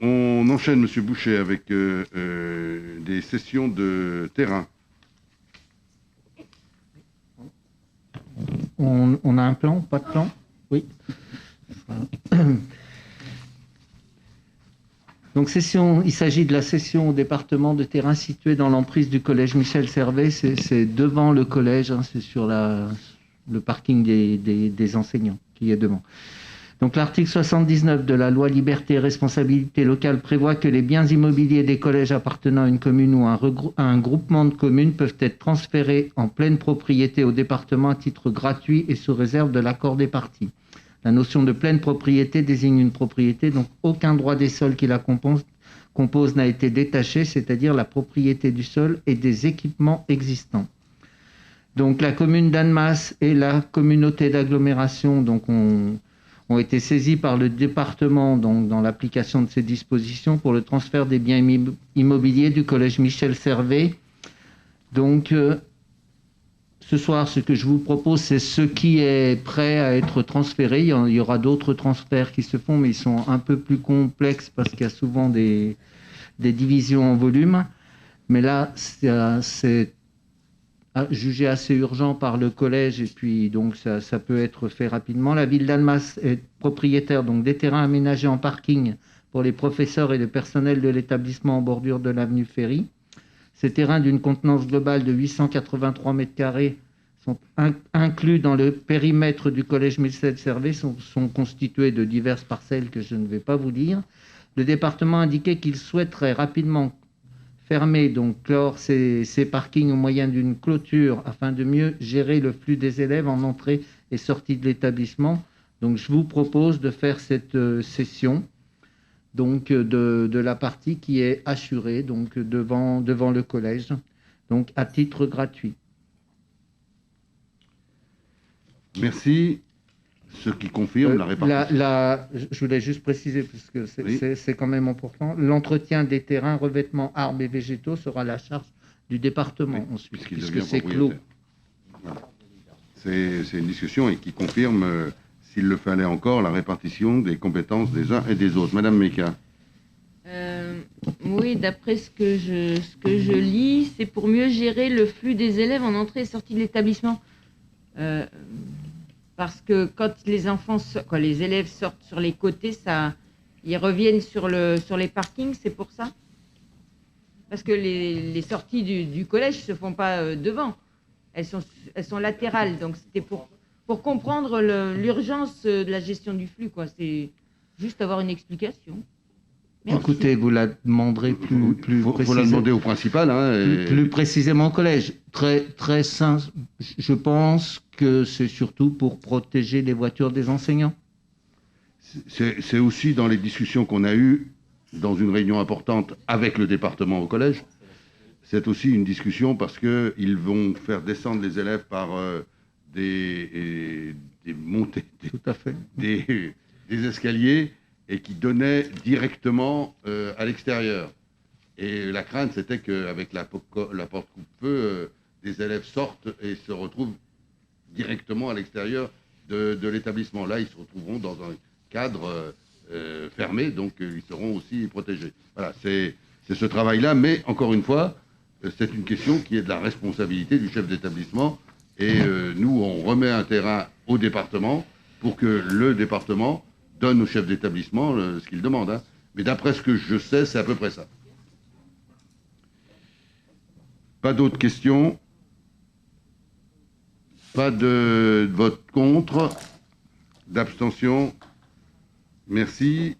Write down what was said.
On enchaîne, Monsieur Boucher, avec des sessions de terrain. On a un plan, pas de plan? Oui. Donc, il s'agit de la session au département de terrain situé dans l'emprise du collège Michel Servet. C'est devant le collège, hein, c'est sur le parking des enseignants qui est devant. Donc, l'article 79 de la loi Liberté et Responsabilité Locale prévoit que les biens immobiliers des collèges appartenant à une commune ou à un groupement de communes peuvent être transférés en pleine propriété au département à titre gratuit et sous réserve de l'accord des parties. La notion de pleine propriété désigne une propriété, donc aucun droit des sols qui la compose n'a été détaché, c'est-à-dire la propriété du sol et des équipements existants. Donc la commune d'Annemasse et la communauté d'agglomération ont été saisis par le département donc, dans l'application de ces dispositions pour le transfert des biens immobiliers du collège Michel Servet. Donc ce soir, ce que je vous propose, c'est ce qui est prêt à être transféré. Il y aura d'autres transferts qui se font, mais ils sont un peu plus complexes parce qu'il y a souvent des divisions en volume. Mais là, c'est jugé assez urgent par le collège et puis donc ça peut être fait rapidement. La ville d'Annemasse est propriétaire donc des terrains aménagés en parking pour les professeurs et le personnel de l'établissement en bordure de l'avenue Ferry. Ces terrains d'une contenance globale de 883 m² sont inclus dans le périmètre du collège Michel Servet, sont constitués de diverses parcelles que je ne vais pas vous dire. Le département a indiqué qu'il souhaiterait rapidement fermer, donc clore ces parkings au moyen d'une clôture afin de mieux gérer le flux des élèves en entrée et sortie de l'établissement. Donc je vous propose de faire cette session donc de la partie qui est assurée donc devant le collège, donc à titre gratuit. Merci. Ce qui confirme la répartition. Je voulais juste préciser, parce que Oui. c'est quand même important, l'entretien des terrains, revêtements, arbres et végétaux sera à la charge du département ensuite, puisque c'est clos. Voilà. C'est une discussion et qui confirme, s'il le fallait encore, la répartition des compétences des uns et des autres. Madame Meka. Oui, d'après ce que je lis, c'est pour mieux gérer le flux des élèves en entrée et sortie de l'établissement. Parce que quand les élèves sortent sur les côtés, ils reviennent sur les parkings, c'est pour ça. Parce que les sorties du collège ne se font pas devant, elles sont latérales. Donc c'était pour comprendre l'urgence de la gestion du flux, quoi. C'est juste avoir une explication. Merci. Écoutez, vous la demanderez plus précisément. Vous la demandez au principal. Hein, plus précisément au collège. Très simple. Je pense que c'est surtout pour protéger les voitures des enseignants. C'est aussi dans les discussions qu'on a eues dans une réunion importante avec le département au collège. C'est aussi une discussion parce qu'ils vont faire descendre les élèves par des montées, tout à fait, des escaliers, et qui donnaient directement à l'extérieur. Et la crainte, c'était qu'avec la porte coupe-feu, des élèves sortent et se retrouvent directement à l'extérieur de l'établissement. Là, ils se retrouveront dans un cadre fermé, donc ils seront aussi protégés. Voilà, c'est ce travail-là, mais encore une fois, c'est une question qui est de la responsabilité du chef d'établissement. Et nous, on remet un terrain au département pour que le département donne au chef d'établissement ce qu'il demande. Hein. Mais d'après ce que je sais, c'est à peu près ça. Pas d'autres questions? Pas de vote contre? D'abstention? Merci.